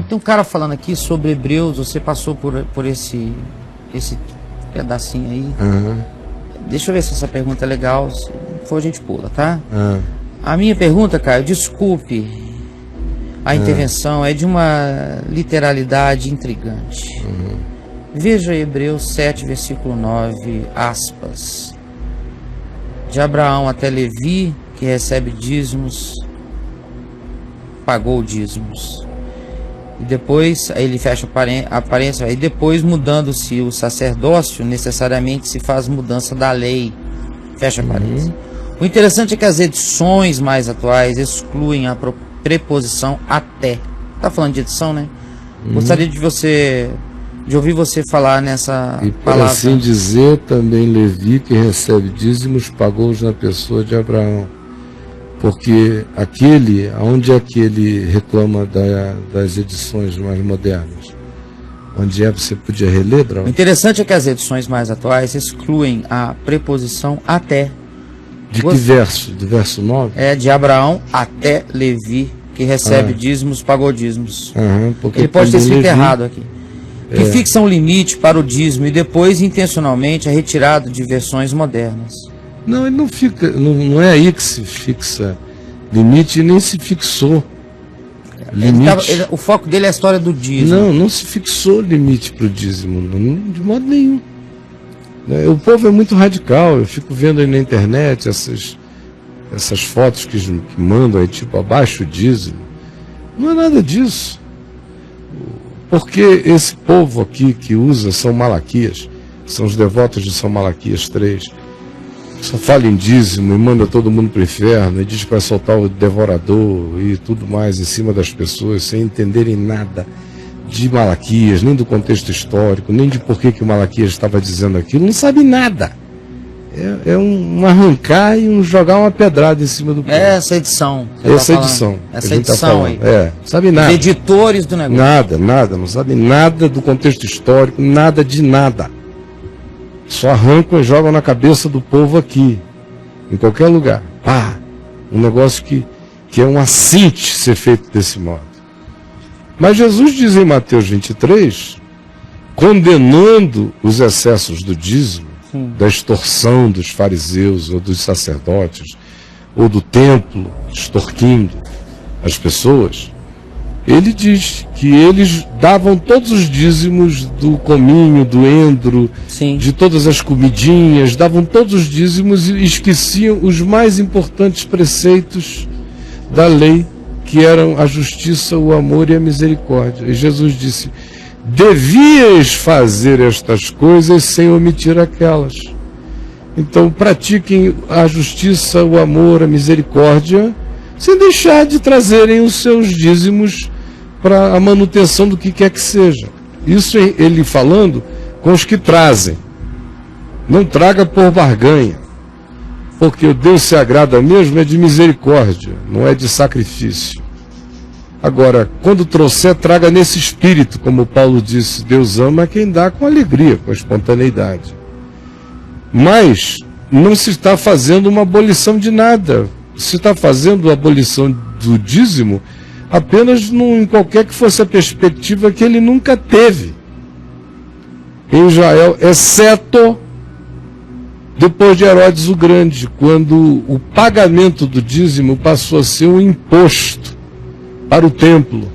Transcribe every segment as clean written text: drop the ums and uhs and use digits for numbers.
Tem um cara falando aqui sobre Hebreus, você passou por esse pedacinho aí. Deixa eu ver se essa pergunta é legal, se for a gente pula, tá? A minha pergunta, Caio, desculpe a intervenção, é de uma literalidade intrigante. Veja Hebreus 7, versículo 9, aspas. De Abraão até Levi, que recebe dízimos, pagou dízimos. E depois, aí ele fecha a aparência, e depois, mudando-se o sacerdócio, necessariamente se faz mudança da lei. Fecha a aparência. O interessante é que as edições mais atuais excluem a preposição até. Tá falando de edição, né? Gostaria de ouvir você falar nessa e por palavra. assim dizer, também Levi, que recebe dízimos, pagou-os na pessoa de Abraão. Porque onde é que ele reclama das edições mais modernas? Onde você podia reler, Drauzio? O interessante é que as edições mais atuais excluem a preposição até. De que verso? Do verso 9? É, de Abraão até Levi, que recebe dízimos, pagou dízimos. Ele pode ter escrito errado aqui. Que fixa um limite para o dízimo e depois, intencionalmente, é retirado de versões modernas. Não, ele não fica, não é aí que se fixa limite, nem se fixou limite. O foco dele é a história do dízimo. Não se fixou limite para o dízimo, de modo nenhum. O povo é muito radical, eu fico vendo aí na internet essas fotos que mandam aí, tipo, abaixo o dízimo. Não é nada disso. Porque esse povo aqui que usa São Malaquias, são os devotos de São Malaquias 3, só fala em dízimo e manda todo mundo para o inferno e diz que vai soltar o devorador e tudo mais em cima das pessoas sem entenderem nada de Malaquias, nem do contexto histórico, nem de por que o Malaquias estava dizendo aquilo, não sabe nada. É um arrancar e um jogar uma pedrada em cima do povo. Essa edição. Essa edição. Essa edição aí. Não sabe nada. Os editores do negócio. Nada, não sabe nada do contexto histórico, nada de nada. Só arrancam e jogam na cabeça do povo aqui, em qualquer lugar. Um negócio que é um assinte ser feito desse modo. Mas Jesus diz em Mateus 23, condenando os excessos do dízimo, da extorsão dos fariseus ou dos sacerdotes, ou do templo extorquindo as pessoas, ele diz que eles davam todos os dízimos do cominho, do endro, de todas as comidinhas, davam todos os dízimos e esqueciam os mais importantes preceitos da lei, que eram a justiça, o amor e a misericórdia. E Jesus disse, devias fazer estas coisas sem omitir aquelas. Então pratiquem a justiça, o amor, a misericórdia, sem deixar de trazerem os seus dízimos para a manutenção do que quer que seja. Isso ele falando com os que trazem. Não traga por barganha, porque o Deus se agrada mesmo é de misericórdia, não é de sacrifício. Agora, quando trouxer, traga nesse espírito, como Paulo disse, Deus ama quem dá com alegria, com espontaneidade. Mas não se está fazendo uma abolição de nada. Se está fazendo a abolição do dízimo apenas em qualquer que fosse a perspectiva que ele nunca teve em Israel, exceto depois de Herodes o Grande, quando o pagamento do dízimo passou a ser um imposto para o templo,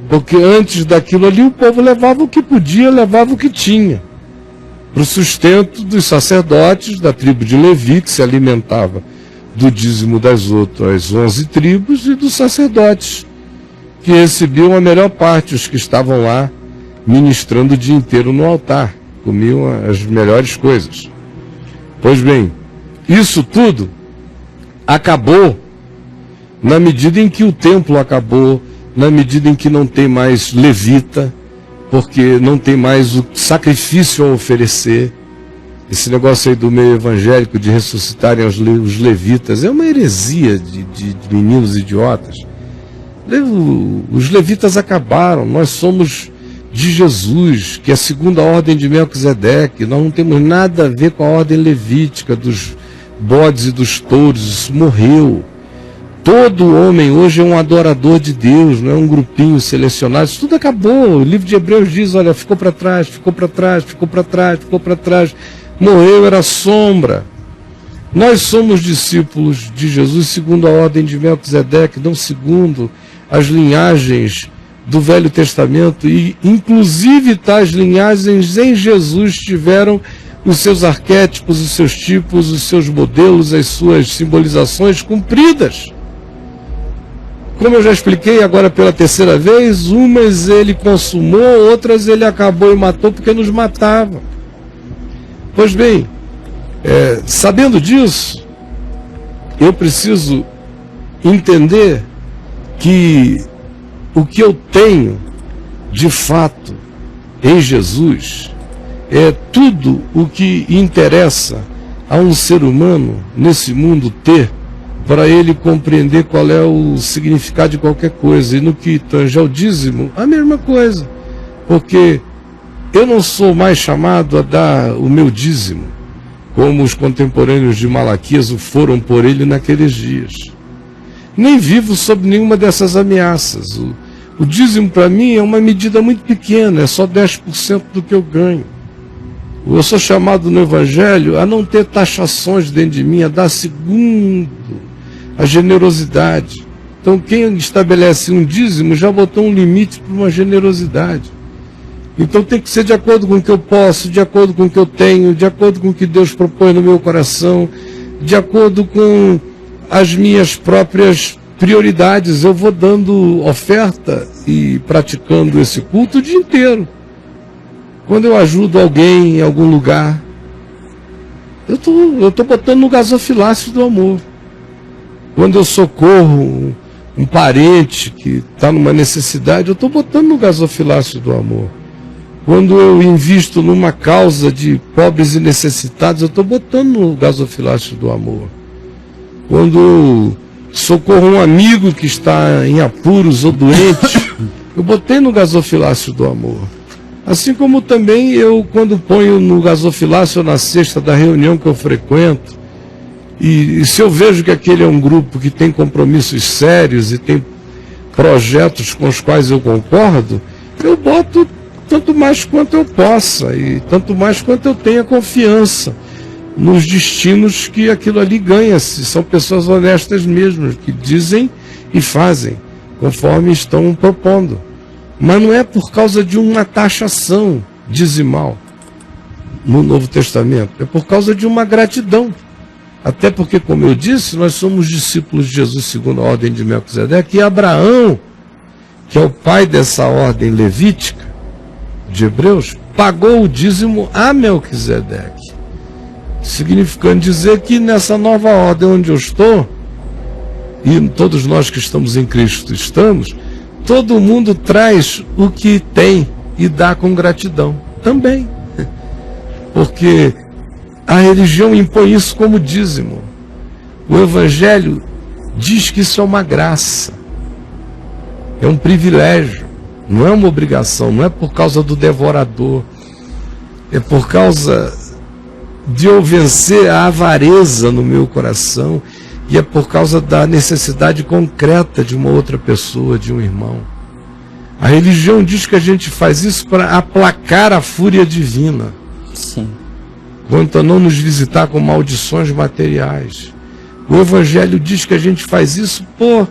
porque antes daquilo ali o povo levava o que podia, levava o que tinha, para o sustento dos sacerdotes da tribo de Levi, que se alimentava do dízimo das outras 11 tribos, e dos sacerdotes, que recebiam a melhor parte, os que estavam lá ministrando o dia inteiro no altar, comiam as melhores coisas. Pois bem, isso tudo acabou na medida em que o templo acabou, na medida em que não tem mais levita, porque não tem mais o sacrifício a oferecer. Esse negócio aí do meio evangélico de ressuscitarem os levitas é uma heresia de meninos idiotas. Os levitas acabaram, nós somos de Jesus, que é a segunda ordem de Melquisedeque, nós não temos nada a ver com a ordem levítica dos bodes e dos touros, isso morreu. Todo homem hoje é um adorador de Deus, não é um grupinho selecionado. Isso tudo acabou. O livro de Hebreus diz, olha, ficou para trás, ficou para trás, ficou para trás, ficou para trás. Morreu, era sombra. Nós somos discípulos de Jesus segundo a ordem de Melquisedeque, não segundo as linhagens do Velho Testamento. E, inclusive, tais linhagens em Jesus tiveram os seus arquétipos, os seus tipos, os seus modelos, as suas simbolizações cumpridas. Como eu já expliquei agora pela terceira vez, umas ele consumou, outras ele acabou e matou porque nos matava. Pois bem, sabendo disso, eu preciso entender que o que eu tenho de fato em Jesus é tudo o que interessa a um ser humano nesse mundo ter, para ele compreender qual é o significado de qualquer coisa. E no que tange ao dízimo, a mesma coisa. Porque eu não sou mais chamado a dar o meu dízimo, como os contemporâneos de Malaquias o foram por ele naqueles dias. Nem vivo sob nenhuma dessas ameaças. O dízimo para mim é uma medida muito pequena, é só 10% do que eu ganho. Eu sou chamado no Evangelho a não ter taxações dentro de mim, a dar segundo a generosidade. Então quem estabelece um dízimo já botou um limite para uma generosidade. Então tem que ser de acordo com o que eu posso, de acordo com o que eu tenho, de acordo com o que Deus propõe no meu coração, de acordo com as minhas próprias prioridades. Eu vou dando oferta e praticando esse culto o dia inteiro. Quando eu ajudo alguém em algum lugar, eu tô botando no gasofilácio do amor. Quando eu socorro um parente que está numa necessidade, eu estou botando no gasofilácio do amor. Quando eu invisto numa causa de pobres e necessitados, eu estou botando no gasofilácio do amor. Quando eu socorro um amigo que está em apuros ou doente, eu botei no gasofilácio do amor. Assim como também eu, quando ponho no gasofilácio na cesta da reunião que eu frequento, e se eu vejo que aquele é um grupo que tem compromissos sérios e tem projetos com os quais eu concordo, eu boto tanto mais quanto eu possa e tanto mais quanto eu tenha confiança nos destinos que aquilo ali ganha, se são pessoas honestas mesmo, que dizem e fazem conforme estão propondo. Mas não é por causa de uma taxação dizimal no Novo Testamento, é por causa de uma gratidão. Até porque, como eu disse, nós somos discípulos de Jesus segundo a ordem de Melquisedeque, e Abraão, que é o pai dessa ordem levítica de Hebreus, pagou o dízimo a Melquisedeque, significando dizer que nessa nova ordem onde eu estou, e todos nós que estamos em Cristo estamos, todo mundo traz o que tem e dá com gratidão também, porque a religião impõe isso como dízimo. O Evangelho diz que isso é uma graça, é um privilégio, não é uma obrigação, não é por causa do devorador, é por causa de eu vencer a avareza no meu coração, e é por causa da necessidade concreta de uma outra pessoa, de um irmão. A religião diz que a gente faz isso para aplacar a fúria divina. Sim. Quanto a não nos visitar com maldições materiais. O Evangelho diz que a gente faz isso por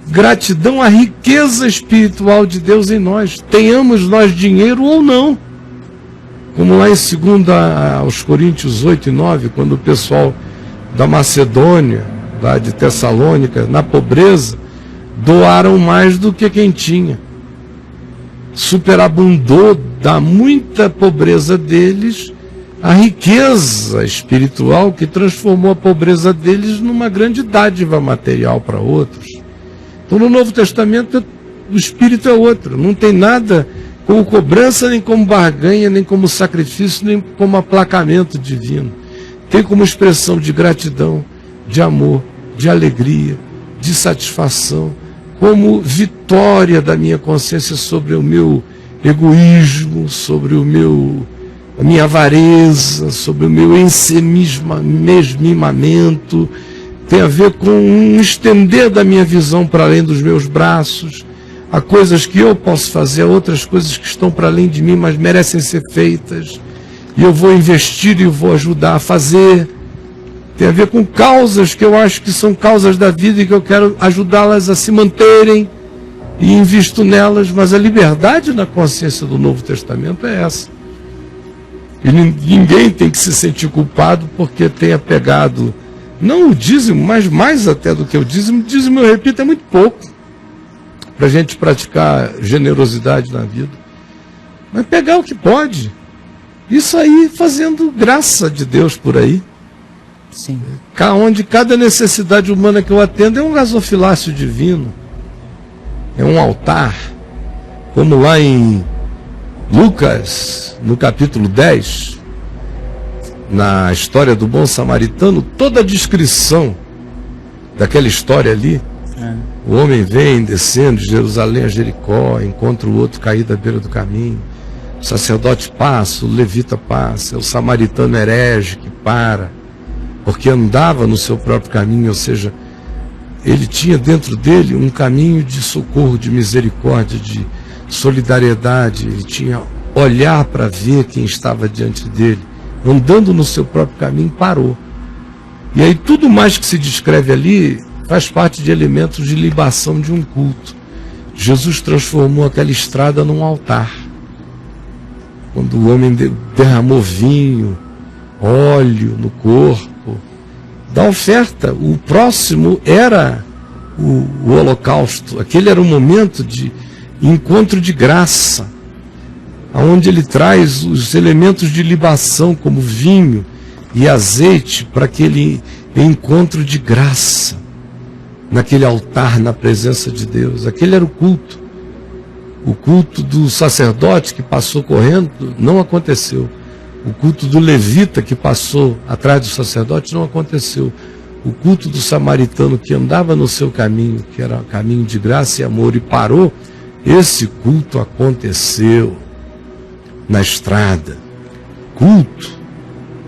gratidão à riqueza espiritual de Deus em nós. Tenhamos nós dinheiro ou não. Como lá em 2 aos Coríntios 8 e 9, quando o pessoal da Macedônia, lá de Tessalônica, na pobreza, doaram mais do que quem tinha. Superabundou da muita pobreza deles a riqueza espiritual que transformou a pobreza deles numa grande dádiva material para outros. Então no Novo Testamento o espírito é outro, não tem nada como cobrança, nem como barganha, nem como sacrifício, nem como aplacamento divino. Tem como expressão de gratidão, de amor, de alegria, de satisfação, como vitória da minha consciência sobre o meu egoísmo, sobre a minha avareza, sobre o meu ensimismamento. tem a ver com um estender da minha visão para além dos meus braços. Há coisas que eu posso fazer, há outras coisas que estão para além de mim, mas merecem ser feitas. E eu vou investir e vou ajudar a fazer. Tem a ver com causas que eu acho que são causas da vida e que eu quero ajudá-las a se manterem. E invisto nelas, mas a liberdade na consciência do Novo Testamento é essa. E ninguém tem que se sentir culpado porque tenha pegado, não o dízimo, mas mais até do que o dízimo. O dízimo, eu repito, é muito pouco para a gente praticar generosidade na vida. Mas pegar o que pode. Isso aí fazendo graça de Deus por aí. Sim. Onde cada necessidade humana que eu atendo é um gasofilácio divino. É um altar. Como lá em Lucas, no capítulo 10, na história do bom samaritano, toda a descrição daquela história ali, o homem vem descendo de Jerusalém a Jericó, encontra o outro caído à beira do caminho, o sacerdote passa, o levita passa, é o samaritano herege que para, porque andava no seu próprio caminho, ou seja, ele tinha dentro dele um caminho de socorro, de misericórdia, de solidariedade. Ele tinha olhar para ver quem estava diante dele. Andando no seu próprio caminho, parou. E aí tudo mais que se descreve ali faz parte de elementos de libação de um culto. Jesus transformou aquela estrada num altar. Quando o homem derramou vinho, óleo no corpo, da oferta, o próximo era o holocausto. Aquele era um momento de encontro de graça, onde ele traz os elementos de libação, como vinho e azeite, para aquele encontro de graça, naquele altar, na presença de Deus. Aquele era o culto. O culto do sacerdote que passou correndo não aconteceu. O culto do levita que passou atrás do sacerdote não aconteceu. O culto do samaritano que andava no seu caminho, que era caminho de graça e amor, e parou, esse culto aconteceu na estrada. Culto,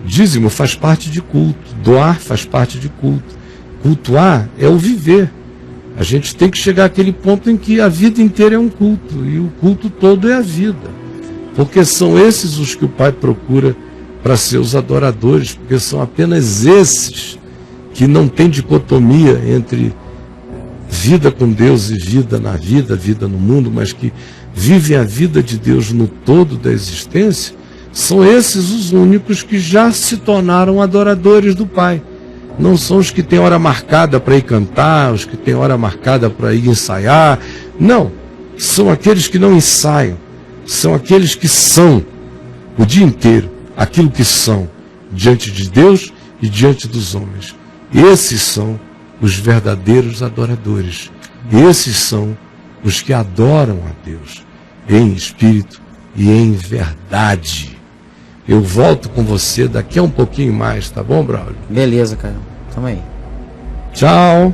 dízimo faz parte de culto, doar faz parte de culto. Cultuar é o viver. A gente tem que chegar àquele ponto em que a vida inteira é um culto, e o culto todo é a vida. Porque são esses os que o Pai procura para ser os adoradores, porque são apenas esses que não têm dicotomia entre vida com Deus e vida na vida, vida no mundo, mas que vivem a vida de Deus no todo da existência. São esses os únicos que já se tornaram adoradores do Pai. Não são os que têm hora marcada para ir cantar, os que têm hora marcada para ir ensaiar. Não, são aqueles que não ensaiam. São aqueles que são o dia inteiro aquilo que são diante de Deus e diante dos homens. Esses são os verdadeiros adoradores. Esses são os que adoram a Deus em espírito e em verdade. Eu volto com você daqui a um pouquinho mais, tá bom, Braulio? Beleza, cara. Tamo aí. Tchau.